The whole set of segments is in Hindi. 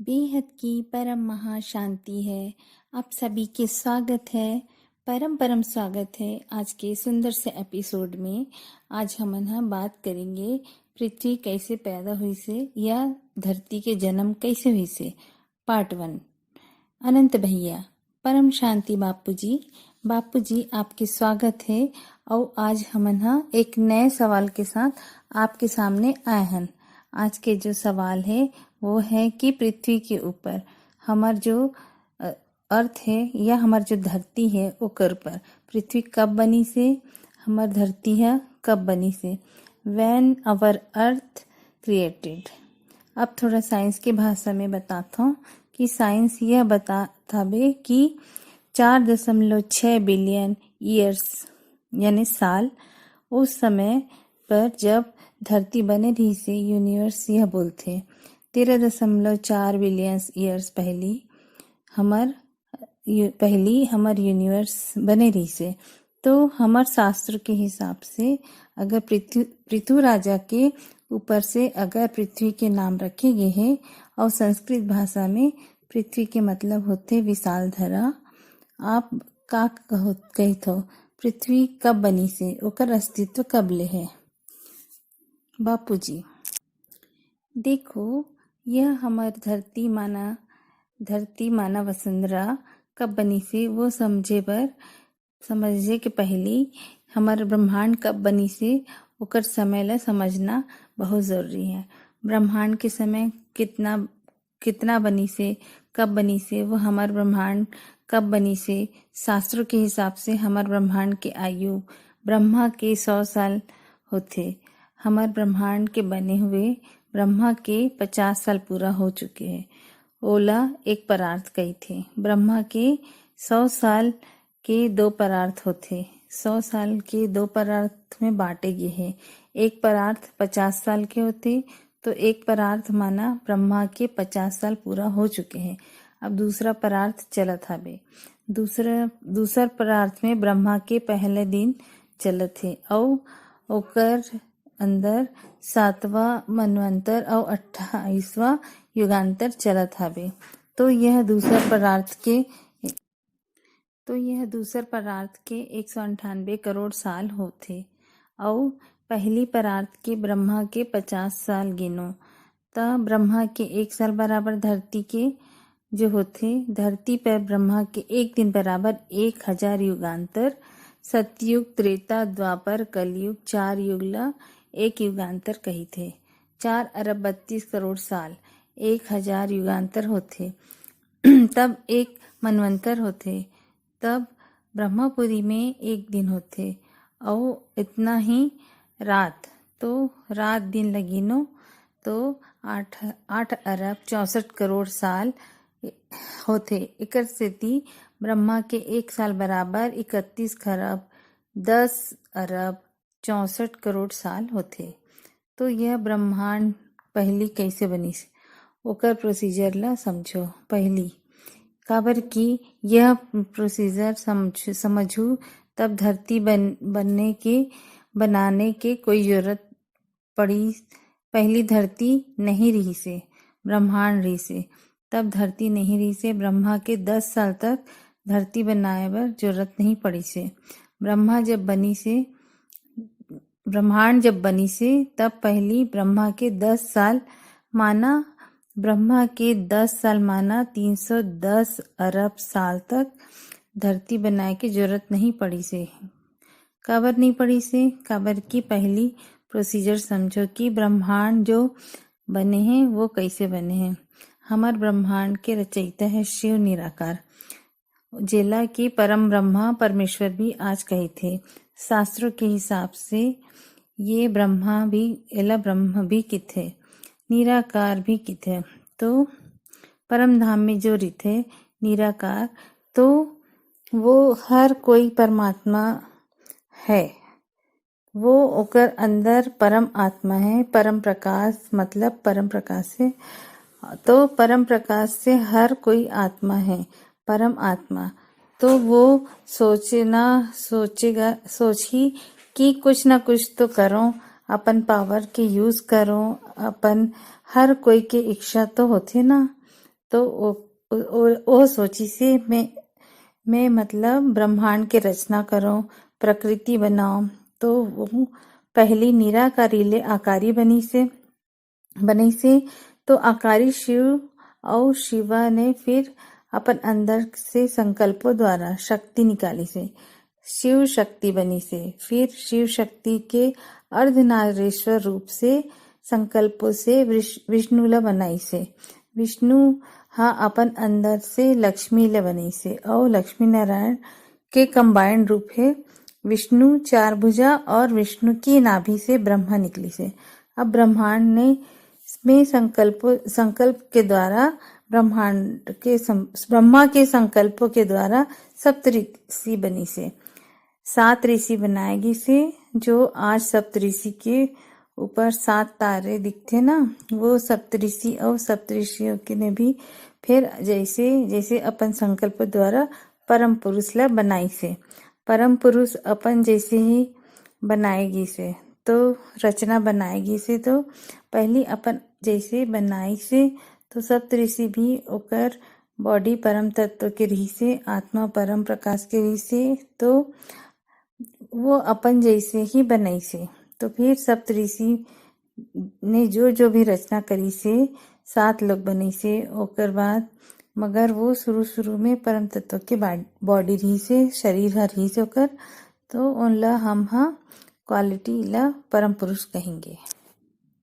बेहद की परम महाशांति है। आप सभी के स्वागत है, परम परम स्वागत है आज के सुंदर से एपिसोड में। आज हम बात करेंगे पृथ्वी कैसे पैदा हुई से या धरती के जन्म कैसे हुई से, पार्ट 1। अनंत भैया, परम शांति बापू जी आपके स्वागत है। और आज हम एक नए सवाल के साथ आपके सामने आए हैं। आज के जो सवाल है वो है कि पृथ्वी के ऊपर हमार जो अर्थ है या हमार जो धरती है ओकर पर पृथ्वी कब बनी से, हमार धरती है कब बनी से, व्हेन आवर अर्थ क्रिएटेड। अब थोड़ा साइंस की भाषा में बताता हूँ कि साइंस यह बताता है कि 4.6 बिलियन ईयर्स यानी साल उस समय पर जब धरती बने रही से यूनिवर्स यह बोलते 13.4 बिलियन ईयर्स हमार यूनिवर्स बने रही से। तो हमार शास्त्र के हिसाब से अगर पृथ्वी राजा के ऊपर से अगर पृथ्वी के नाम रखे गए हैं और संस्कृत भाषा में पृथ्वी के मतलब होते विशाल धरा। आप का कही थो पृथ्वी कब बनी से, ओकर अस्तित्व कब ले है? बापूजी देखो, यह हमार धरती माना वसुंधरा कब बनी से वो समझे के पहले हमार ब्रह्मांड कब बनी से ओकर समय ला समझना बहुत जरूरी है। ब्रह्मांड के समय कितना बनी से, कब बनी से, वो हमार ब्रह्मांड कब बनी से। शास्त्रों के हिसाब से हमार ब्रह्मांड के आयु ब्रह्मा के 100 साल होते। हमार ब्रह्मांड के बने हुए ब्रह्मा के 50 साल पूरा हो चुके हैं। ओला एक परार्थ कही थे। ब्रह्मा के 100 साल के 2 परार्थ होते। 100 साल के 2 परार्थ में बांटे गए हैं। एक परार्थ 50 साल के होते, तो एक परार्थ माना ब्रह्मा के 50 साल पूरा हो चुके हैं। अब दूसरा परार्थ चलत हवे। दूसर परार्थ में ब्रह्मा के पहले दिन चलत है और ओकर अंदर 7वां मनवंतर और 28वां युगांतर चलत हवे। तो यह दूसर परार्थ के 198 करोड़ साल होते और पहली परार्थ के ब्रह्मा के 50 साल गिनो। तब ब्रह्मा के 1 साल बराबर धरती के जो होते, धरती पर ब्रह्मा के 1 दिन बराबर 1000 युगांतर। सतयुग, त्रेता, द्वापर, कलयुग 4 युगला 1 युगांतर कही थे। 4 अरब 32 करोड़ साल 1000 युगांतर होते। तब एक मनवंतर होते। तब ब्रह्मपुरी में 1 दिन होते और इतना ही रात, तो रात दिन लगिनो तो 8 अरब 64 करोड़ साल होते। एकर सेती ब्रह्मा के 1 साल बराबर 31 खरब 10 अरब 64 करोड़ साल होते। तो यह ब्रह्मांड पहली कैसे बनी ओकर प्रोसीजर ला समझो। पहली काबर की यह प्रोसीजर समझू तब धरती बनाने के कोई जरूरत पड़ी। पहली धरती नहीं रही से, ब्रह्मांड रही से। तब धरती नहीं रही से ब्रह्मा के 10 साल तक धरती बनाए बर जरूरत नहीं पड़ी से। ब्रह्मांड जब बनी से तब पहली ब्रह्मा के 10 साल माना 310 अरब साल तक धरती बनाए के जरूरत नहीं पड़ी से। काबर नहीं पड़ी से? काबर की पहली प्रोसीजर समझो कि ब्रह्मांड जो बने हैं वो कैसे बने हैं। हमार ब्रह्मांड के रचयिता है शिव निराकार, जेला की परम ब्रह्मा परमेश्वर भी आज कहे थे। शास्त्रों के हिसाब से ये ब्रह्म भी किथे, निराकार भी किथे। तो परम धाम में जो रिथे निराकार, तो वो हर कोई परमात्मा है। वो ओकर अंदर परम आत्मा है। परम प्रकाश मतलब परम प्रकाश से, तो परम प्रकाश से हर कोई आत्मा है, परम आत्मा। तो वो सोची कि कुछ ना कुछ तो करो, अपन पावर के यूज करो। अपन हर कोई के इच्छा तो होते ना, तो वो सोची से मैं मतलब ब्रह्मांड के रचना करो, प्रकृति बनाओ। तो वो पहली निराकारी ले आकारी बनी से तो आकारी शिव और शिवा ने फिर अपन अंदर से संकल्पों द्वारा शक्ति निकाली से शिव शक्ति बनी से। फिर शिव शक्ति के अर्धनारेश्वर रूप से संकल्पों से विष्णु ला बनाई से। विष्णु हाँ अपन अंदर से लक्ष्मी ला बनी से और लक्ष्मी नारायण के कंबाइंड रूप है विष्णु चार भुजा और विष्णु की नाभि से ब्रह्मा निकली से। अब ब्रह्मांड ने में संकल्प के द्वारा ब्रह्मा के संकल्पों के द्वारा सप्त ऋषि बनी से। 7 ऋषि बनाएगी से जो आज सप्त ऋषि के ऊपर 7 तारे दिखते ना, वो सप्त ऋषि और सप्त ऋषियों के ने भी फिर जैसे जैसे अपन संकल्प द्वारा परम पुरुष ला बनाई से। परम पुरुष अपन जैसे ही बनाएगी से तो रचना बनाएगी से तो पहली अपन जैसे बनाई से तो सप्त ऋषि भी ओकर बॉडी परम तत्व के रही से, आत्मा परम प्रकाश के रही से, तो वो अपन जैसे ही बनाई से। तो फिर सप्त ऋषि ने जो भी रचना करी से 7 लोग बनी से ओकर बाद, मगर वो शुरू में परम तत्व के बॉडी रही से, शरीर रही से ओकर, तो उनला हम क्वालिटी ला परम पुरुष कहेंगे।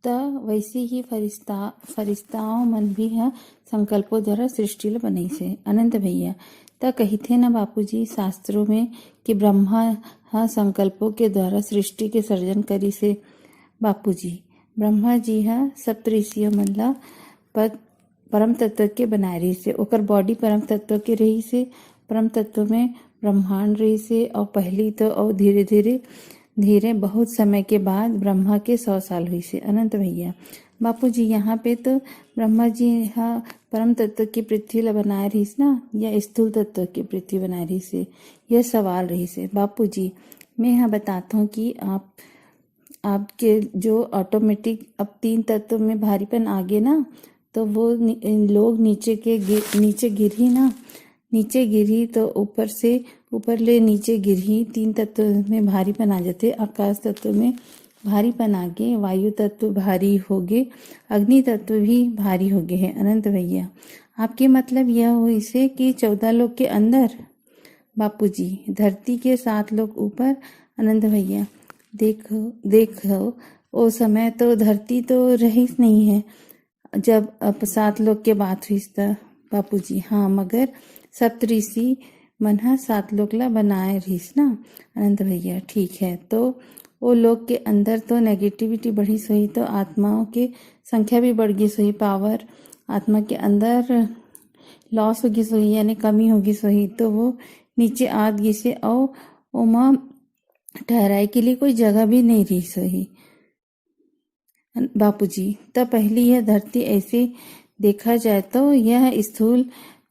त वैसे ही फरिश्ताओं मन भी संकल्पों द्वारा सृष्टि ला बनाई से। अनंत भैया त कहिथे ना बापूजी शास्त्रों में कि ब्रह्मा संकल्पों के द्वारा सृष्टि के सर्जन करी से। बापूजी ब्रह्मा जी सप्त ऋषियों मन ला परम तत्व के बनाए रही से, ओकर बॉडी परम तत्व के रही से, परम तत्व में ब्रह्मांड रही से। और पहली तो और धीरे बहुत समय के बाद ब्रह्मा के 100 साल हुई से। अनंत भैया बापूजी यहाँ पे तो ब्रह्मा जी परम तत्व की पृथ्वी ला बनाए रही ना या स्थूल तत्व की पृथ्वी बनाए रही से, यह सवाल रही से। बापूजी मैं यहाँ बताता हूँ कि आपके जो ऑटोमेटिक अब 3 तत्व में भारीपन आगे ना, तो वो लोग नीचे गिरी तो ऊपर ले नीचे गिरी 3 तत्व में भारीपन आ जाते। आकाश तत्व में भारीपन आगे, वायु तत्व भारी हो गए, अग्नि तत्व भी भारी हो गए हैं। अनंत भैया आपके मतलब यह हुई से कि 14 लोग के अंदर बापूजी धरती के 7 लोग ऊपर। अनंत भैया देखो वो समय तो धरती तो रही नहीं है जब अब 7 लोग के बात हुई था बापूजी। हाँ मगर सप्त ऋषि मन 7 लोग ला बनाए रहीस ना। अनंत भैया ठीक है, तो वो लोग के अंदर तो नेगेटिविटी बढ़ी सोई तो आत्माओं के संख्या भी बढ़ गई सोई, पावर आत्मा के अंदर लॉस होगी सोई यानी कमी होगी सोई, तो वो नीचे आ गई से और ओमा ठहराए के लिए कोई जगह भी नहीं रही सोई। बापूजी तब पहली यह धरती ऐसे देखा जाए तो यह स्थूल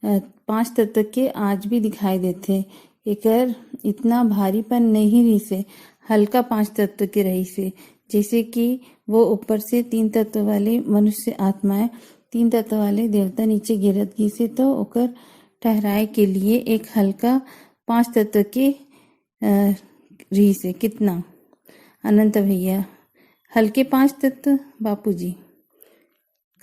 5 तत्व के आज भी दिखाई देते, एकर इतना भारीपन नहीं रही से, हल्का 5 तत्व के रही से। जैसे कि वो ऊपर से 3 तत्व वाले मनुष्य आत्माएं, 3 तत्व वाले देवता नीचे गिरत गई से, तो ओकर ठहराए के लिए एक हल्का 5 तत्व के रही से। कितना अनंत भैया हल्के 5 तत्व बापूजी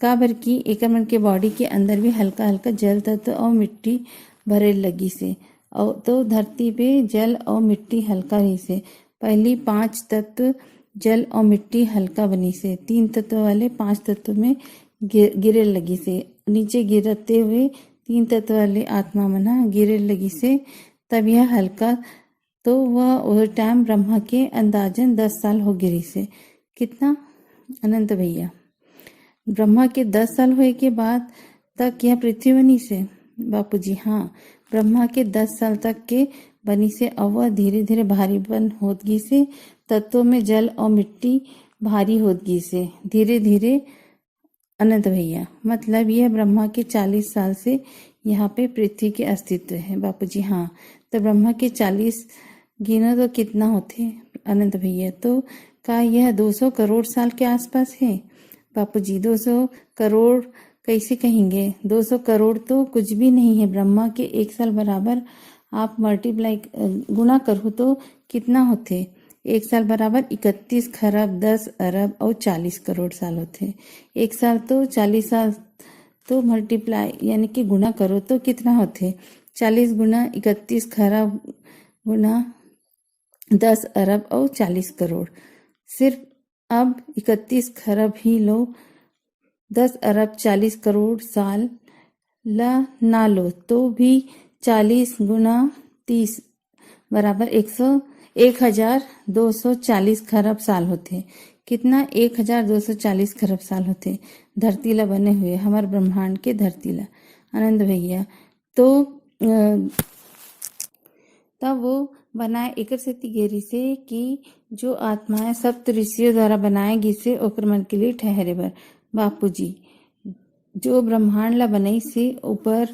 काबर की एकर मन के बॉडी के अंदर भी हल्का हल्का जल तत्व और मिट्टी भरे लगी से, और तो धरती पे जल और मिट्टी हल्का रही से। पहली 5 तत्व जल और मिट्टी हल्का बनी से, 3 तत्व वाले 5 तत्व में गिरे लगी से, नीचे गिरते हुए 3 तत्व वाले आत्मा मना गिरे लगी से, तब यह हल्का। तो वह टाइम ब्रह्मा के अंदाजन 10 साल हो गिरी से। कितना अनंत भैया ब्रह्मा के 10 साल हुए के बाद तक यह पृथ्वी बनी से। बापूजी हाँ ब्रह्मा के 10 साल तक के बनी से, और वह धीरे धीरे भारीपन होत गई से, तत्वों में जल और मिट्टी भारी होत गई से धीरे धीरे। अनंत भैया मतलब यह ब्रह्मा के 40 साल से यहाँ पे पृथ्वी के अस्तित्व है। बापूजी हाँ तो ब्रह्मा के 40 गिनो तो कितना होते अनंत भैया, तो का यह 200 करोड़ साल के आसपास है। बापूजी 200 करोड़ कैसे कहेंगे? 200 करोड़ तो कुछ भी नहीं है। ब्रह्मा के 1 साल बराबर आप मल्टीप्लाई गुणा करो तो कितना होते? 1 साल बराबर 31 खरब 10 अरब और 40 करोड़ साल होते। 1 साल तो 40 साल तो मल्टीप्लाई यानी कि गुणा करो तो कितना होते? 40 गुना 31 खरब गुना 10 अरब और 40 करोड़। सिर्फ अब 31 खरब ही लो, 10 अरब 40 करोड़ साल ला ना लो तो भी 40 गुना 30 बराबर 1240 खरब साल होते। कितना? 1240 खरब साल होते धरती ला बने हुए, हमारे ब्रह्मांड के धरती ला। आनंद भैया तो तब वो बनाए एकर सेती गेरी से कि जो आत्माएं सप्त ऋषियों द्वारा बनाए गी से ओकर मन के लिए ठहरे बर। बापूजी जो ब्रह्मांड ला बनई से ऊपर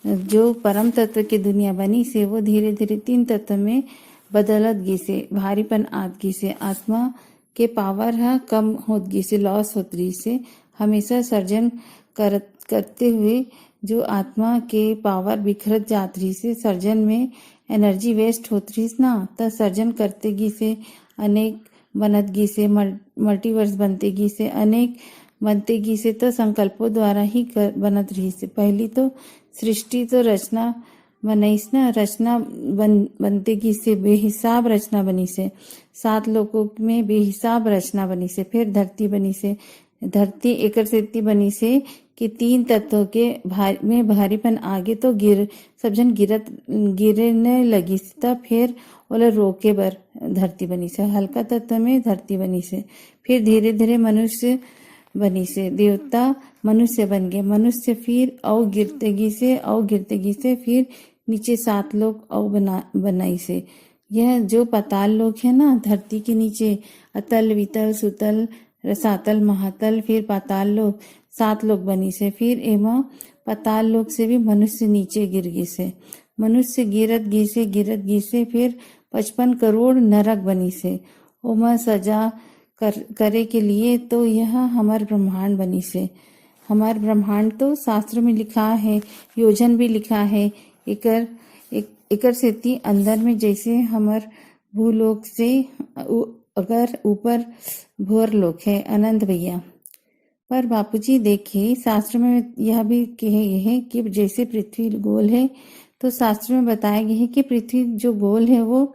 जो परम तत्व के दुनिया बनी से वो धीरे धीरे 3 तत्व में बदलत गी से, भारीपन आत गी से, आत्मा के पावर हा कम होत गी से, लॉस होत रही से। हमेशा सर्जन करते हुए जो आत्मा के पावर बिखरत जात रही से, सर्जन में एनर्जी वेस्ट होत रही ना, त सर्जन करते गी से अनेक बनत गी से, मल्टीवर्स बनते गी से, अनेक बनते गी से तो संकल्पों द्वारा ही बनत रही से। पहली तो सृष्टि तो रचना बनईस ना, रचना बनते गी से बेहिसाब रचना बनी से, 7 लोकों में बेहिसाब रचना बनी से। फिर धरती बनी से, धरती एकर सेती बनी से कि 3 तत्वों के में भारीपन आगे तो सब जन गिरने लगी तब फिर ओला रोके बर धरती बनी से। हल्का तत्व में धरती बनी से, फिर धीरे धीरे मनुष्य बनी से, देवता मनुष्य बन गए, मनुष्य फिर औ गिरतेगी से फिर नीचे 7 लोग औ बनाई से। यह जो पाताल लोक है ना, धरती के नीचे अतल वितल सुतल रसातल महातल फिर पाताल लोक 7 लोग बनी से। फिर एमा पाताल लोक से भी मनुष्य नीचे गिर गई से, मनुष्य गिरत गी से फिर 55 करोड़ नरक बनी से। ओमा सजा करे के लिए तो यह हमार ब्रह्मांड बनी से। हमार ब्रह्मांड तो शास्त्र में लिखा है, योजन भी लिखा है। एकर सेती अंदर में जैसे हमार भूलोक से अगर ऊपर भोर लोक है। आनंद भैया पर बापूजी देखिए, शास्त्र में यह भी कहे है कि जैसे पृथ्वी गोल है तो शास्त्र में बताया गया है कि पृथ्वी जो गोल है वो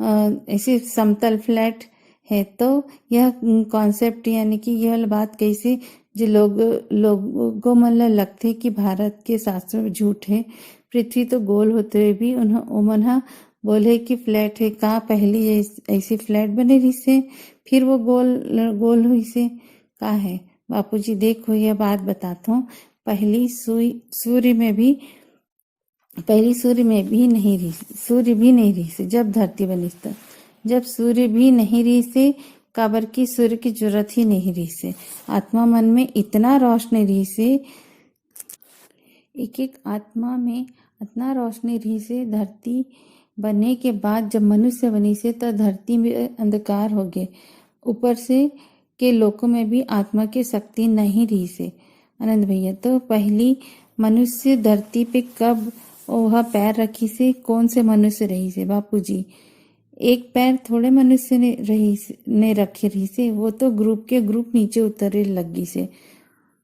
ऐसे समतल फ्लैट है। तो यह कॉन्सेप्ट यानी कि यह बात कैसे जो लोगों मन लगते कि भारत के शास्त्र में झूठ है, पृथ्वी तो गोल होते हुए भी उन्होंने बोले कि फ्लैट है। का पहली ऐसी फ्लैट बने रही से फिर वो गोल हुई से का है? बापूजी देखो यह बात बताता हूँ। पहली सूर्य में भी नहीं रही, सूर्य भी नहीं रही से जब धरती बनी तब। जब सूर्य भी नहीं रही से काबर की सूर्य की जरूरत ही नहीं रही से। आत्मा मन में इतना रोशनी रही से, एक आत्मा में इतना रोशनी रही से। धरती बनने के बाद जब मनुष्य बनी से तो धरती में अंधकार हो गए, ऊपर से के लोकों में भी आत्मा की शक्ति नहीं रही से। आनंद भैया तो पहली मनुष्य धरती पे कब वह पैर रखी से, कौन से मनुष्य रही से? बापूजी एक पैर थोड़े मनुष्य ने रखी रही से, वो तो ग्रुप के ग्रुप नीचे उतरे लगी से।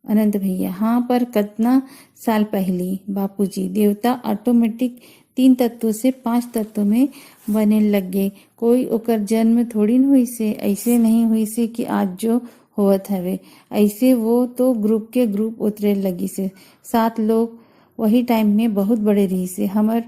अनंत भैया हाँ, पर कितना साल पहली? बापूजी देवता ऑटोमेटिक 3 तत्वों से 5 तत्वों में बने लग गए। कोई ओकर जन्म थोड़ी न हुई से, ऐसे नहीं हुई से कि आज जो होवत हवे, ऐसे वो तो ग्रुप के ग्रुप उतरे लगी से। 7 लोग वही टाइम में बहुत बड़े रही से। हमर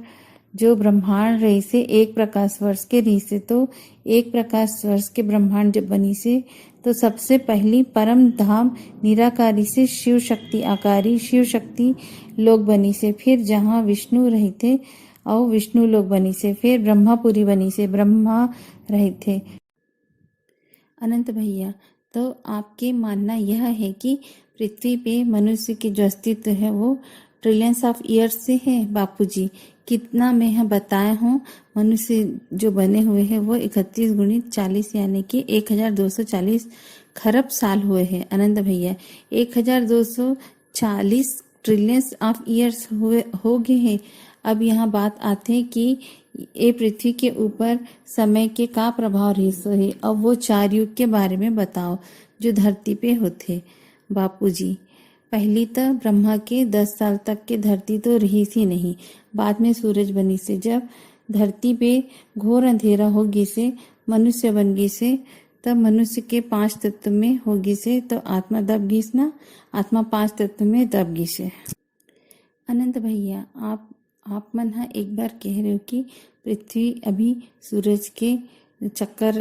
जो ब्रह्मांड रही से 1 प्रकाश वर्ष के रही से, तो 1 प्रकाश वर्ष के ब्रह्मांड जब बनी से तो सबसे पहली परम धाम निराकारी से शिव शक्ति आकारी शिव शक्ति लोग बनी से। फिर जहाँ विष्णु रहे थे और विष्णु लोग बनी से। फिर ब्रह्मापुरी बनी से, ब्रह्मा रहे थे। अनंत भैया तो आपके मानना यह है कि पृथ्वी पे मनुष्य की जो अस्तित्व है वो ट्रिलियंस ऑफ ईयर्स से है? बापूजी कितना मैं यहाँ बताए हूँ, मनुष्य जो बने हुए हैं वो 31 गुणित 40 यानी कि 1240 खरब साल हुए हैं। आनंद भैया 1240 40 ट्रिलियंस ऑफ ईयर्स हो गए हैं। अब यहाँ बात आते हैं कि ये पृथ्वी के ऊपर समय के का प्रभाव रही सो है। अब वो 4 युग के बारे में बताओ जो धरती पे होते। बापूजी, पहली तो ब्रह्मा के 10 साल तक के धरती तो रही सी नहीं। बाद में सूरज बनी से जब धरती पे घोर अंधेरा होगी से मनुष्य बन गई से, तब मनुष्य के 5 तत्व में होगी से तो आत्मा दब गई ना, आत्मा 5 तत्व में दब गई से। अनंत भैया, आप मन हा एक बार कह रहे हो कि पृथ्वी अभी सूरज के चक्कर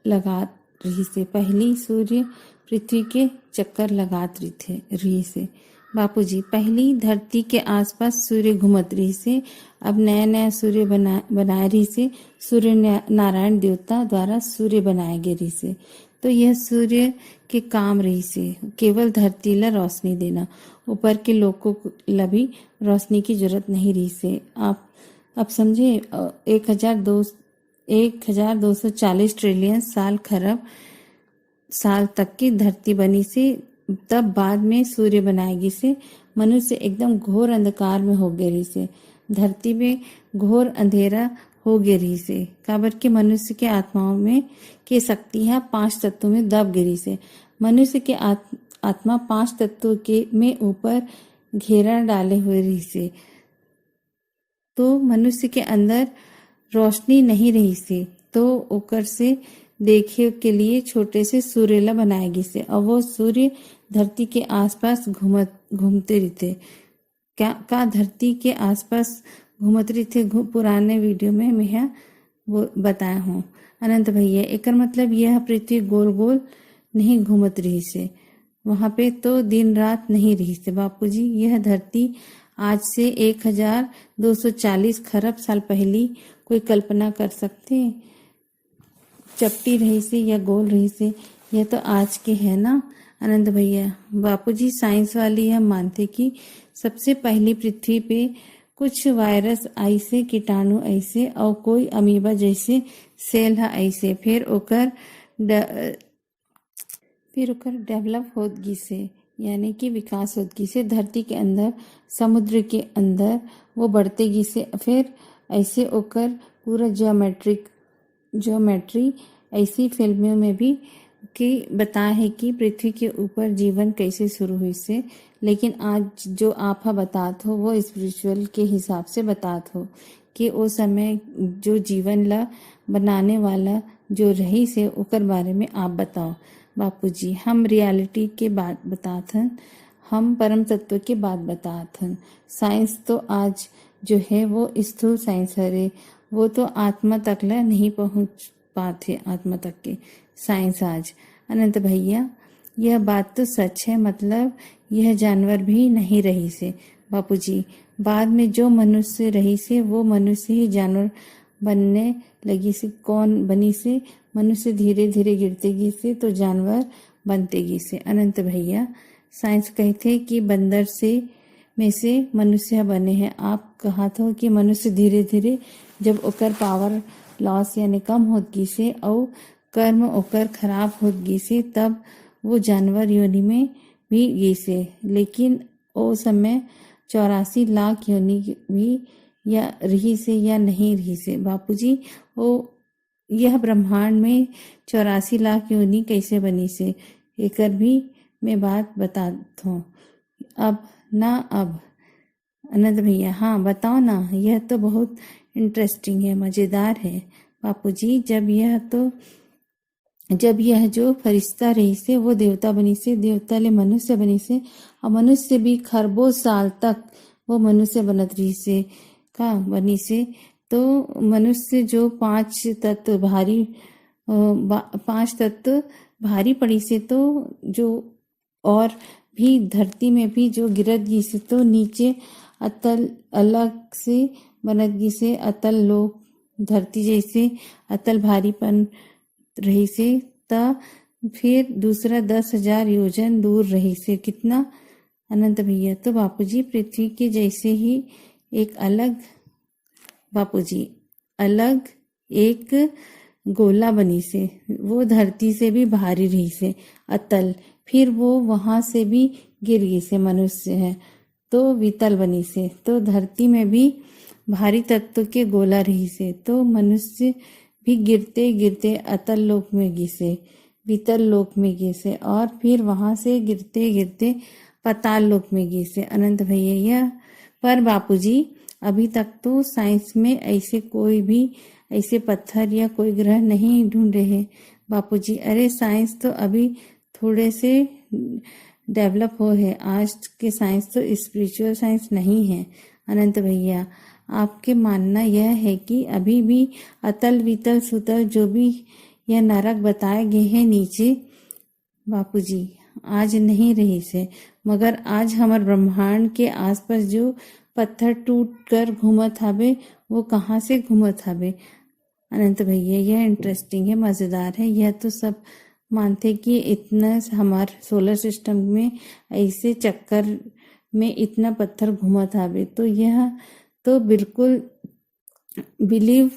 लगा रही से, पहली सूर्य पृथ्वी के चक्कर लगात रही से। बापूजी, पहली धरती के आसपास सूर्य घूमत रही से, अब नया नया सूर्य बनाए रही से। सूर्य नारायण देवता द्वारा सूर्य बनाए गए रही से। तो यह सूर्य के काम रही से केवल धरती ला रोशनी देना, ऊपर के लोगों ला भी रोशनी की जरूरत नहीं रही से। आप अब समझे, 1240 ट्रिलियन साल खरब साल तक की धरती बनी से, तब बाद में सूर्य बनाएगी से मनुष्य एकदम घोर अंधकार में हो गए रही से। धरती में घोर अंधेरा हो गए रही से, काबर के मनुष्य के आत्माओं में के शक्तियां 5 तत्वों में दब गिरी से। मनुष्य के आत्मा 5 तत्वों के में ऊपर घेरा डाले हुए रही से, तो मनुष्य के अंदर रोशनी नहीं रही से। तो ओकर से देखे के लिए छोटे से सूर्य ला बनाएगी से, और वो सूर्य धरती के आसपास घूमते रहते। का धरती के आसपास घूमत रहते। पुराने वीडियो में मैं वो बताया हूँ। अनंत भैया, एकर मतलब यह पृथ्वी गोल गोल नहीं घूमत रही से, वहां पे तो दिन रात नहीं रही से। बापूजी, यह धरती आज से 1240 खरब साल पहली कोई कल्पना कर सकते? चपटी रही से या गोल रही से, यह तो आज के है ना। अनंत भैया, बापूजी, साइंस वाले यह मानते कि सबसे पहली पृथ्वी पे कुछ वायरस ऐसे, कीटाणु ऐसे और कोई अमीबा जैसे सेल है ऐसे, फिर ओकर डेवलप होत गी से, यानी कि विकास होत गी से धरती के अंदर, समुद्र के अंदर वो बढ़ते गी से, फिर ऐसे ओकर पूरा ज्योमेट्री ऐसी फिल्मों में भी कि बता है कि पृथ्वी के ऊपर जीवन कैसे शुरू हुई से। लेकिन आज जो आप बतात हो वो स्पिरिचुअल के हिसाब से बतात हो कि वो समय जो जीवन ला बनाने वाला जो रही से ओकर बारे में आप बताओ। बापूजी, हम रियलिटी के बात बतात हन, हम परम तत्व के बात बतात हन। साइंस तो आज जो है वो स्थूल साइंस है, वो तो आत्मा तक ला नहीं पहुंच पाते, आत्मा तक के साइंस आज। अनंत भैया, यह बात तो सच है, मतलब यह जानवर भी नहीं रही से। बापूजी, बाद में जो मनुष्य रही से वो मनुष्य ही जानवर बनने लगी से। कौन बनी से? मनुष्य धीरे धीरे गिरते गी से तो जानवर बनते गी से। अनंत भैया, साइंस कहते कि बंदर में से मनुष्य बने हैं। आप कहा था कि मनुष्य धीरे धीरे जब ओकर पावर लॉस यानी कम होत गी से और कर्म ओकर खराब होत गी से, तब वो जानवर योनि में भी गी से। लेकिन ओ समय 84 लाख योनि भी या रही से या नहीं रही से। बापूजी, वो यह ब्रह्मांड में 84 लाख योनि कैसे बनी से, एकर भी मैं बात बताता हूँ। अब अनंत भैया, हाँ बताओ ना, यह तो बहुत इंटरेस्टिंग है, मजेदार है। बापूजी, जब यह जो फरिश्ता रही से वो देवता बनी से, देवता ले मनुष्य बनी से, और मनुष्य भी खरबों साल तक वो मनुष्य बनत रही से का बनी से। तो मनुष्य जो 5 तत्व भारी पड़ी से, तो जो और भी धरती में भी जो गिरत गी से, तो नीचे अतल अलग से बनत गी से, अतल लोग धरती जैसे अतल भारीपन रही से। ता फिर दूसरा 10,000 योजन दूर रही से। कितना? अनंत भैया, तो बापूजी पृथ्वी के जैसे ही एक अलग एक गोला बनी से, वो धरती से भी भारी रही से, अतल फिर वो वहां से भी गिर गई से मनुष्य है तो वितल बनी से, तो धरती में भी भारी तत्व के गोला रही से, तो मनुष्य भी गिरते गिरते अतल लोक में गिसे, वितल लोक में गिसे, और फिर वहां से गिरते गिरते पाताल लोक में गिसे। अनंत भैया यह पर बापूजी अभी तक तो साइंस में ऐसे कोई भी ऐसे पत्थर या कोई ग्रह नहीं ढूंढ रहे बापूजी। अरे साइंस तो अभी थोड़े से डेवलप हो है, आज के साइंस तो स्पिरिचुअल साइंस नहीं है। अनंत भैया आपके मानना यह है कि अभी भी अतल वितल सुतल जो भी यह नरक बताए गए हैं नीचे बापूजी आज नहीं रही से, मगर आज हमारे ब्रह्मांड के आसपास जो पत्थर टूट कर घूमत हवे वो कहाँ से घूमत हवे। अनंत भैया यह इंटरेस्टिंग है, मजेदार है। यह तो सब मानते कि इतना हमारे सोलर सिस्टम में ऐसे चक्कर में इतना पत्थर घूमत हवे, तो यह तो बिल्कुल बिलीव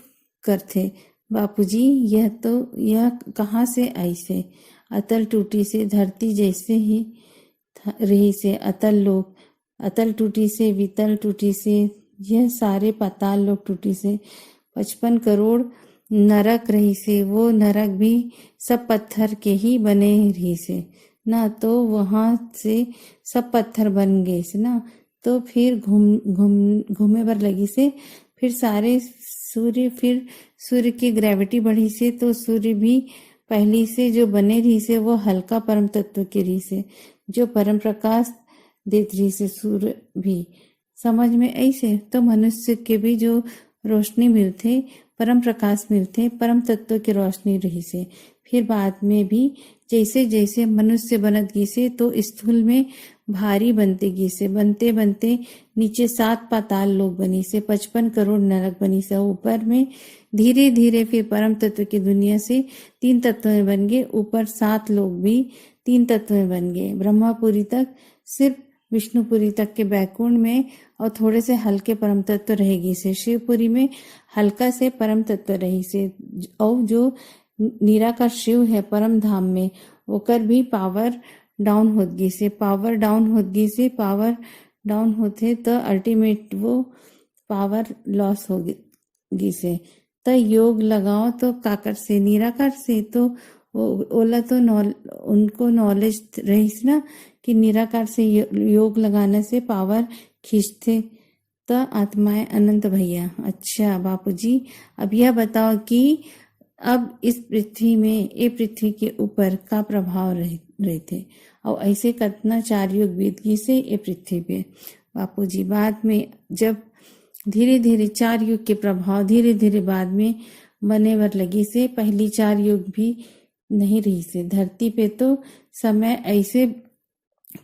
करते बापूजी। यह कहाँ से ऐसे अतल टूटी से धरती जैसे ही रही से अतल लोक, अतल टूटी से वितल टूटी से यह सारे पाताल लोक टूटी से 55 करोड़ नरक रही से, वो नरक भी सब पत्थर के ही बने रही से ना, तो वहां से सब पत्थर बन गए से ना, तो फिर घूमे बर लगी से, फिर सारे सूर्य की ग्रेविटी बढ़ी से, तो सूर्य भी पहली से जो बने रही से वो हल्का परम तत्व के रही से, जो परम प्रकाश देत रही से सूर्य भी समझ में ऐसे, तो मनुष्य के भी जो रोशनी मिलते परम प्रकाश मिलते परम तत्व की रोशनी रही से। फिर बाद में भी जैसे जैसे मनुष्य बनत गई से तो स्थूल में भारी बनते गई से, बनते बनते नीचे 7 पाताल लोक बनी से, 55 करोड़ नरक बनी से, ऊपर में धीरे धीरे फिर परम तत्व की दुनिया से 3 तत्व में बन गए, ऊपर 7 लोग भी 3 तत्व में बन गए, ब्रह्मापुरी तक सिर्फ विष्णुपुरी तक के बैकुंठ में और थोड़े से हल्के परम तत्व रहेगी से, शिवपुरी में हल्का से परम तत्व रही से, और जो निराकार शिव है परम धाम में ओकर भी पावर डाउन होत गई से, पावर डाउन होत गई से, पावर डाउन होते तो अल्टीमेट वो पावर लॉस हो गई से, तो योग लगाओ तो काकर से निराकार से, तो ओला तो उनको नॉलेज रही ना कि निराकार से योग लगाने से पावर खींचते तो आत्माएं। अनंत भैया अच्छा बापूजी अब यह बताओ कि अब इस पृथ्वी में ये पृथ्वी के ऊपर का प्रभाव रहे थे और ऐसे कितना 4 युग बीत गई से ये पृथ्वी पे बापूजी। बाद में जब धीरे धीरे 4 युग के प्रभाव धीरे धीरे बाद में बने वर लगी से, पहली 4 युग भी नहीं रही से, धरती पे तो समय ऐसे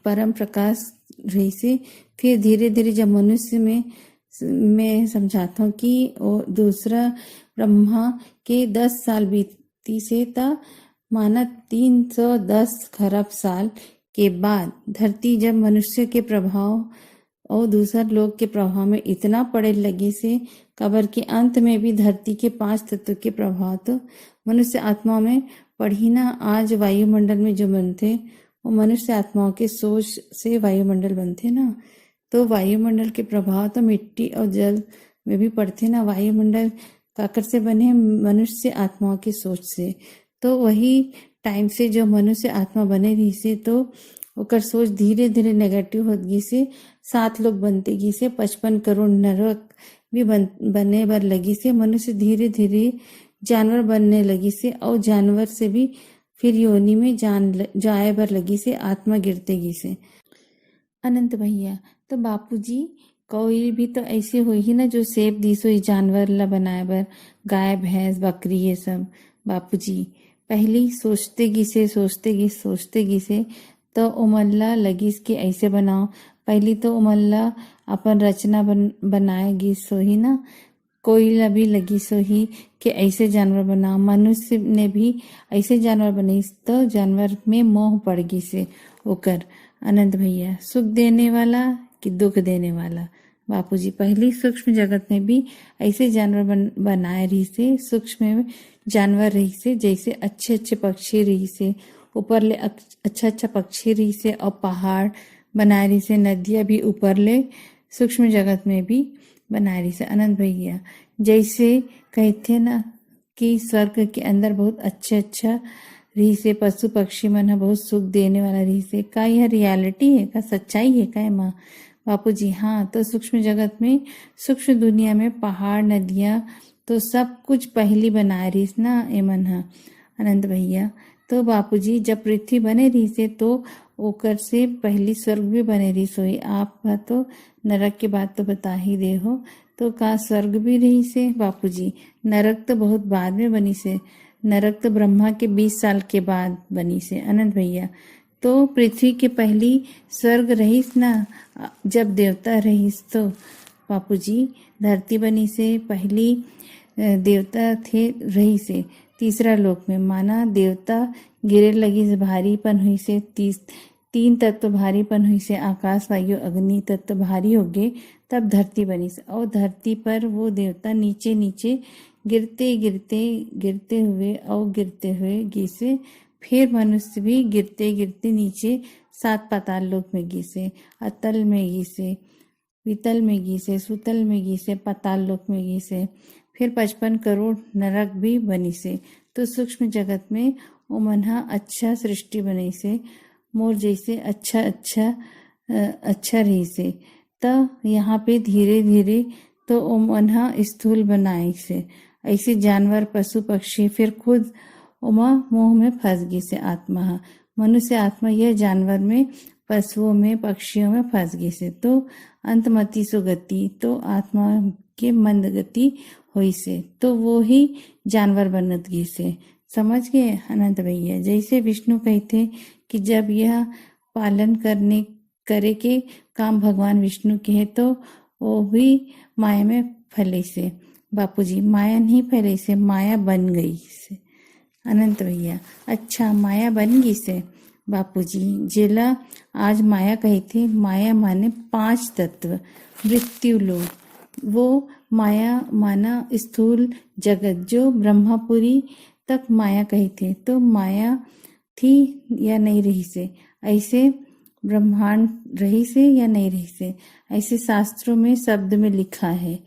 परम प्रकाश रही से, फिर धीरे धीरे जब मनुष्य में मैं समझाता हूँ कि दूसरा ब्रह्मा के 10 साल बीती से था, माना 310 खरब साल के बाद धरती जब मनुष्य के प्रभाव और दूसर लोग के प्रभाव में इतना पड़े लगी से, कबर के अंत में भी धरती के 5 तत्व के प्रभाव तो मनुष्य आत्मा में पढ़ी ना। आज वायुमंडल में जो बनते वो मनुष्य आत्माओं के सोच से वायुमंडल बनते ना, तो वायुमंडल के प्रभाव तो मिट्टी और जल में भी पड़ते ना। वायुमंडल काकर से बने मनुष्य आत्माओं की सोच से, तो वही टाइम से जो मनुष्य आत्मा बने रही से तो ओकर सोच धीरे धीरे नेगेटिव होत गई से, 7 लोग बनते गई से, 55 करोड़ नरक भी बने बर लगी से, मनुष्य धीरे धीरे जानवर बनने लगी से, और जानवर से भी फिर योनि में जाए बर लगी से, आत्मा गिरते गई से। अनंत भैया तो बापूजी कोई भी तो ऐसे हो ही ना जो सेब दीसो ही जानवर ला बनाए बर, गाय भैंस बकरी ये सब बापूजी पहली सोचते गिसे तो उमल्ला लगिस कि ऐसे बनाओ, पहली तो उमल्ला अपन रचना बनाएगी सो ही ना, कोई ला भी लगी सो ही कि ऐसे जानवर बनाओ, मनुष्य ने भी ऐसे जानवर बनाई तो जानवर में मोह पड़ गई से ओकर। अनंत भैया सुख देने वाला कि दुख देने वाला बापूजी, पहली सूक्ष्म जगत में भी ऐसे जानवर बनाए रही से, सूक्ष्म में जानवर रही से, जैसे अच्छे अच्छे पक्षी रही से, ऊपर ले अच्छा अच्छा पक्षी रही से और पहाड़ बना रही से, नदियाँ भी ऊपर ले सूक्ष्म जगत में भी बना रही से। अनंत भैया जैसे कहते ना कि स्वर्ग के अंदर बहुत अच्छा अच्छा रही से, पशु पक्षी मन है बहुत सुख देने वाला रही से, का यह रियलिटी है, का सच्चाई है का माँ बापू जी? हाँ, तो सूक्ष्म जगत में, सूक्ष्म दुनिया में पहाड़ नदियाँ तो सब कुछ पहली बना रही ना एमन है अनंत भैया। तो बापूजी जब पृथ्वी बने रही से तो ओकर से पहली स्वर्ग भी बने रही सोई। आप तो नरक के बात तो बता ही दे हो, तो का स्वर्ग भी रही से बापूजी? नरक तो बहुत बाद में बनी से, नरक तो ब्रह्मा के 20 साल के बाद बनी से अनंत भैया। तो पृथ्वी के पहली स्वर्ग रहीस ना, जब देवता रहीस तो बापूजी धरती बनी से पहली देवता थे रही से तीसरा लोक में, माना देवता गिरे लगी से भारीपन हुई से, तीन तत्व भारीपन हुई से, आकाश वायु अग्नि तत्व भारी हो गए, तब धरती बनी से। और धरती पर वो देवता नीचे नीचे गिरते गिरते गिरते हुए और गिरते हुए गिसे, फिर मनुष्य भी गिरते गिरते नीचे 7 पाताल लोक में गिसे, अतल में गिसे, वितल में गिसे, सुतल में गिसे, पाताल लोक में गिसे, फिर 55 करोड़ नरक भी बनी से। तो सूक्ष्म जगत में ओ मनहा अच्छा सृष्टि बनी से, मोर जैसे अच्छा अच्छा अच्छा रही से। त यहाँ पे धीरे धीरे तो ओ मनहा स्थूल बनाई से, ऐसे जानवर पशु पक्षी फिर खुद उमा मोह में फंस गई से आत्मा, मनुष्य आत्मा यह जानवर में पशुओं में पक्षियों में फंस गई से। तो अंतमति सुगति, तो आत्मा के मंद गति हुई से, तो वो ही जानवर बनत गई से। समझ गए अनंत भैया? जैसे विष्णु कहते कि जब यह पालन करे के काम भगवान विष्णु के है, तो वो भी माया में फैले से बापूजी। माया नहीं फैले से, माया बन गई से अनंत भैया। अच्छा, माया बन गई से बापूजी। जेला आज माया कहते, माया माने 5 तत्व मृत्यु लोक, वो माया माना स्थूल जगत जो ब्रह्मापुरी तक माया कहते। तो माया थी या नहीं रही से, ऐसे ब्रह्मांड रही से या नहीं रही से, ऐसे शास्त्रों में शब्द में लिखा है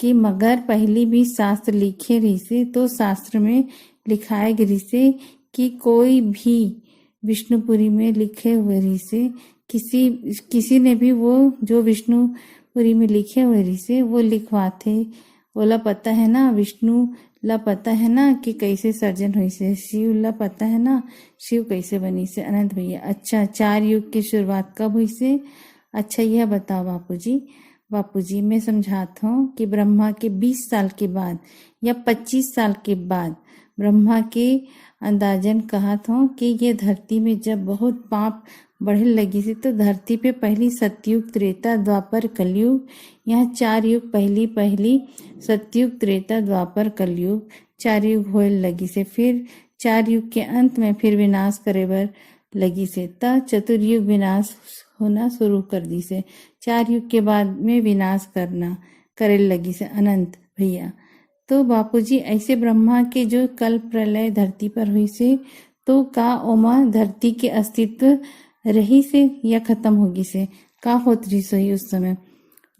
कि मगर पहली भी शास्त्र लिखे रही से, तो शास्त्र में लिखाए गई से कि कोई भी विष्णुपुरी में लिखे हुए रही से, किसी ने भी वो जो विष्णुपुरी में लिखे हुए रही से वो लिखवाते। बोला पता है ना विष्णु ला पता है ना कि कैसे सर्जन हुई से, शिव ला पता है ना शिव कैसे बनी से अनंत भैया। अच्छा, 4 युग की शुरुआत कब हुई से? अच्छा यह बताओ बापूजी। बापूजी मैं समझाता हूँ कि ब्रह्मा के 20 साल के बाद या 25 साल के बाद ब्रह्मा के अंदाजन कहा था कि ये धरती में जब बहुत पाप बढ़ने लगी थी, तो धरती पे पहली सतयुग त्रेता द्वापर कलयुग, यहाँ 4 युग पहली सतयुग त्रेता द्वापर कलयुग 4 युग होए लगी से। फिर 4 युग के अंत में फिर विनाश करे बर लगी से, त चतुर्युग विनाश होना शुरू कर दी से। 4 युग के बाद में विनाश करना करे लगी से अनंत भैया। तो बापूजी ऐसे ब्रह्मा के जो कल प्रलय धरती पर हुई से, तो का ओमा धरती के अस्तित्व रही से या खत्म होगी से, का होत रही सोई उस समय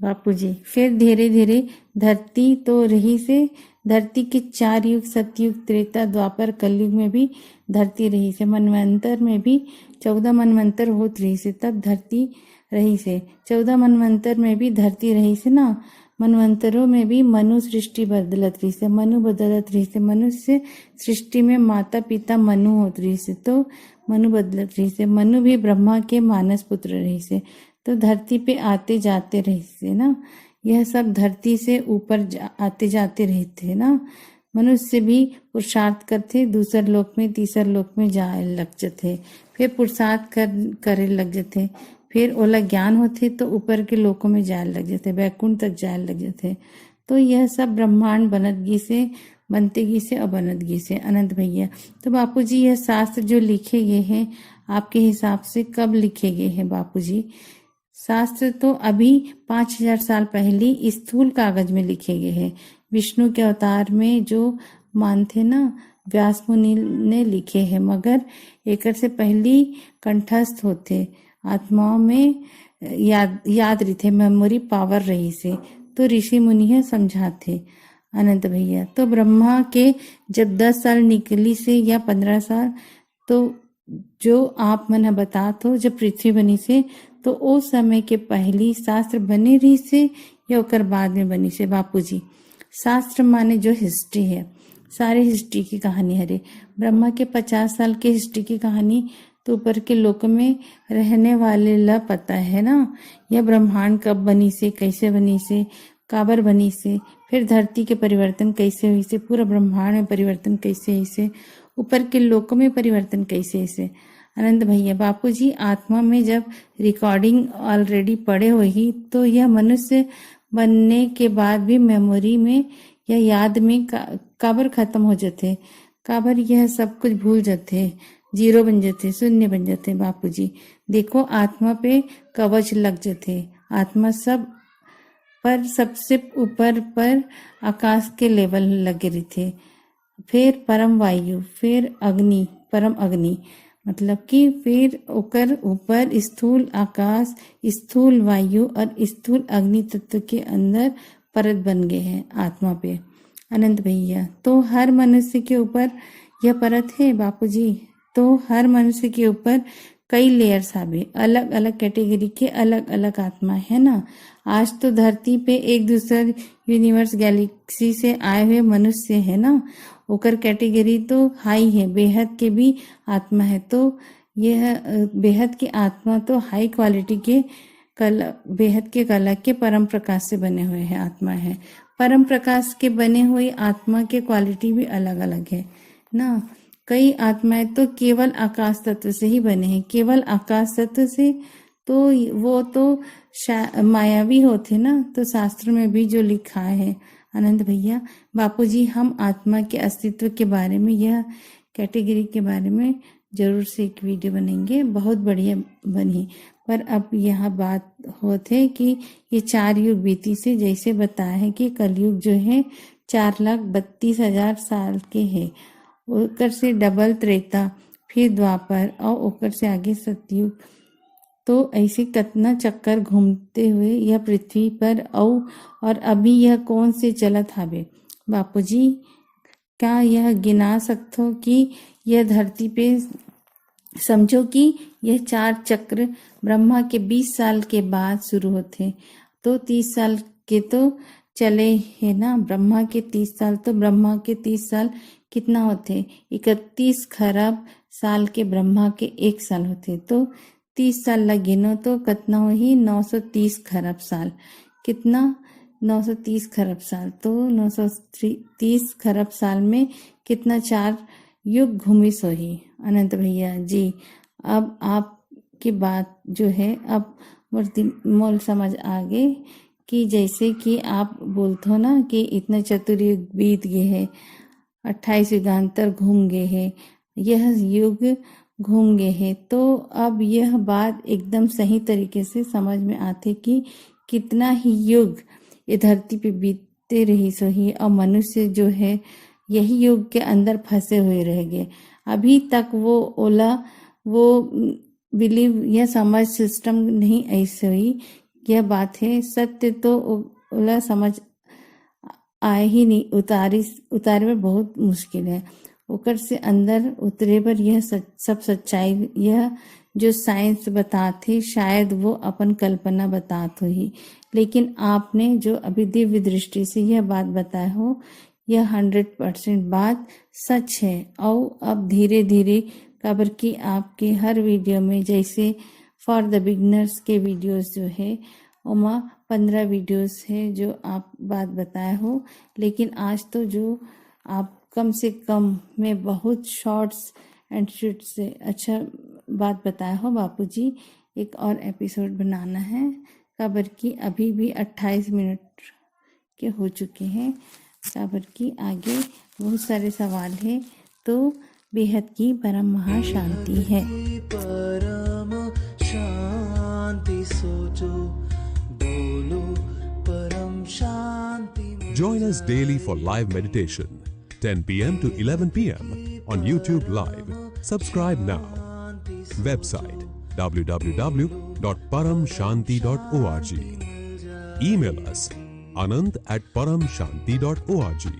बापूजी? फिर धीरे धीरे धरती तो रही से, धरती के 4 युग सतयुग त्रेता द्वापर कलयुग में भी धरती रही से, मनवंतर में भी 14 मनवंतर होत रही से, तब धरती रही से। 14 मनवंतर में भी धरती रही से ना, मनवंतरों में भी मनु सृष्टि बदलत रही से, मनु बदलत रही से, मनुष्य सृष्टि में माता पिता मनु होत रही से, तो मनु बदलत रही से, मनु भी ब्रह्मा के मानस पुत्र रही से, तो धरती पे आते जाते रही से ना, यह सब धरती से ऊपर आते जाते रहते ना। मनुष्य भी पुरुषार्थ करते, दूसरे लोक में तीसरे लोक में जाए लग जाते, फिर पुरुषार्थ करे लग जाते, फिर ओला ज्ञान होते तो ऊपर के लोकों में जाए लग जाते, वैकुंठ तक जाए लग जाते। तो यह सब ब्रह्मांड बनतगी से बनतेगी से और बनतगी से अनंत भैया। तो बापूजी यह शास्त्र जो लिखे गए हैं आपके हिसाब से कब लिखे गए हैं बापूजी? शास्त्र तो अभी 5000 साल पहले स्थूल कागज में लिखे गए हैं। विष्णु के अवतार में जो मानते ना व्यास मुनि ने लिखे हैं, मगर एकर से पहली कंठस्थ होते आत्माओं में याद रही, मेमोरी पावर रही से, तो ऋषि मुनि है समझाते अनंत भैया। तो ब्रह्मा के जब 10 साल निकली से या 15 साल, तो जो आप मन बता, तो जब पृथ्वी बनी से, तो उस समय के पहली शास्त्र बने रही से या ओकर बाद में बनी से बापूजी? शास्त्र माने जो हिस्ट्री है, सारे हिस्ट्री की कहानी हरे। ब्रह्मा के 50 साल के हिस्ट्री की कहानी तो ऊपर के लोक में रहने वाले ला पता है ना। यह ब्रह्मांड कब बनी से, कैसे बनी से, काबर बनी से, फिर धरती के परिवर्तन कैसे हुई से, पूरा ब्रह्मांड में परिवर्तन कैसे हुई से, ऊपर के लोकों में परिवर्तन कैसे हुई से। आनंद भैया बापूजी, आत्मा में जब रिकॉर्डिंग ऑलरेडी पड़े हुई, तो यह मनुष्य बनने के बाद भी मेमोरी में या याद में काबर खत्म हो जाते, काबर यह सब कुछ भूल जाते, जीरो बन जाते, शून्य बन जाते। बापूजी देखो, आत्मा पे कवच लग जाते, आत्मा सब पर सबसे ऊपर पर आकाश के लेवल लगे रही थे, फिर परम वायु, फिर अग्नि, परम अग्नि, मतलब कि फिर ओकर ऊपर स्थूल आकाश, स्थूल वायु और स्थूल अग्नि तत्व के अंदर परत बन गए हैं आत्मा पे। अनंत भैया, तो हर मनुष्य के ऊपर यह परत है बापूजी, तो हर मनुष्य के ऊपर कई लेयर्स आवे, अलग अलग कैटेगरी के अलग अलग आत्मा है ना। आज तो धरती पे एक दूसरे यूनिवर्स गैलेक्सी से आए हुए मनुष्य है ना, ओकर कैटेगरी तो हाई है, बेहद के भी आत्मा है। तो यह बेहद की आत्मा तो हाई क्वालिटी के कला, बेहद के कला के परम प्रकाश से बने हुए हैं आत्मा है। परम प्रकाश के बने हुए आत्मा के क्वालिटी भी अलग अलग है ना। कई आत्माएं तो केवल आकाश तत्व से ही बने हैं, केवल आकाश तत्व से, तो वो तो मायावी होते ना। तो शास्त्र में भी जो लिखा है आनंद भैया बापूजी, हम आत्मा के अस्तित्व के बारे में, यह कैटेगरी के बारे में जरूर से एक वीडियो बनेंगे, बहुत बढ़िया बनी। पर अब यह बात होते कि ये 4 युग बीती से, जैसे बताया है कि कलयुग जो है 4,32,000 साल के है, ओकर से डबल त्रेता, फिर द्वापर और ओकर से आगे सतयुग। तो ऐसे कितना चक्कर घूमते हुए यह पृथ्वी पर और अभी यह कौन से चलत हावे बापूजी? क्या यह गिना सकते कि यह धरती पे समझो कि यह 4 चक्र ब्रह्मा के 20 साल के बाद शुरू होते, तो 30 साल के तो चले है ना। ब्रह्मा के 30 साल, तो ब्रह्मा के 30 साल कितना होते? 31 खरब साल के ब्रह्मा के 1 साल होते, तो 30 साल लगिनो तो कितना हो ही 930 खरब साल। कितना? 930 खरब साल। तो 930 खरब साल में कितना 4 युग घूमी सोही। अनंत भैया जी, अब आपकी बात जो है अब मूर्ति मोल समझ आ गए कि जैसे कि आप बोलते हो ना कि इतने चतुर्युग बीत गए हैं, 28 युगांतर घूम गए हैं, यह युग घूम गए हैं, तो अब यह बात एकदम सही तरीके से समझ में आती कि कितना ही युग ये धरती पे बीतते रही सही, और मनुष्य जो है यही युग के अंदर फंसे हुए रह गए। अभी तक वो बिलीव या समझ सिस्टम नहीं ऐसे हुई, यह बात है सत्य, तो ओला समझ आए ही नहीं, उतारे में बहुत मुश्किल है। ओकर से अंदर उतरे पर यह सब सच्चाई, यह जो साइंस बताते शायद वो अपन कल्पना बताते ही, लेकिन आपने जो अभी दिव्य दृष्टि से यह बात बताया हो, यह 100% बात सच है। और अब धीरे धीरे खबर की आपके हर वीडियो में, जैसे फॉर द बिगनर्स के वीडियोस जो है उमा 15 वीडियोस है जो आप बात बताए हो, लेकिन आज तो जो आप कम से कम में बहुत शॉर्ट्स एंड शूट्स से अच्छा बात बताया हो बापूजी। एक और एपिसोड बनाना है खबर की, अभी भी 28 मिनट के हो चुके हैं। खबर की आगे बहुत सारे सवाल है, तो बेहद की परम महाशांति है। परम शांति सोचो, बोलो परम शांति। Join us daily for live meditation. 10 p.m. to 11 p.m. on YouTube Live. Subscribe now. Website www.paramshanti.org. Email us anand@paramshanti.org.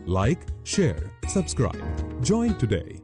Like, share, subscribe. Join today.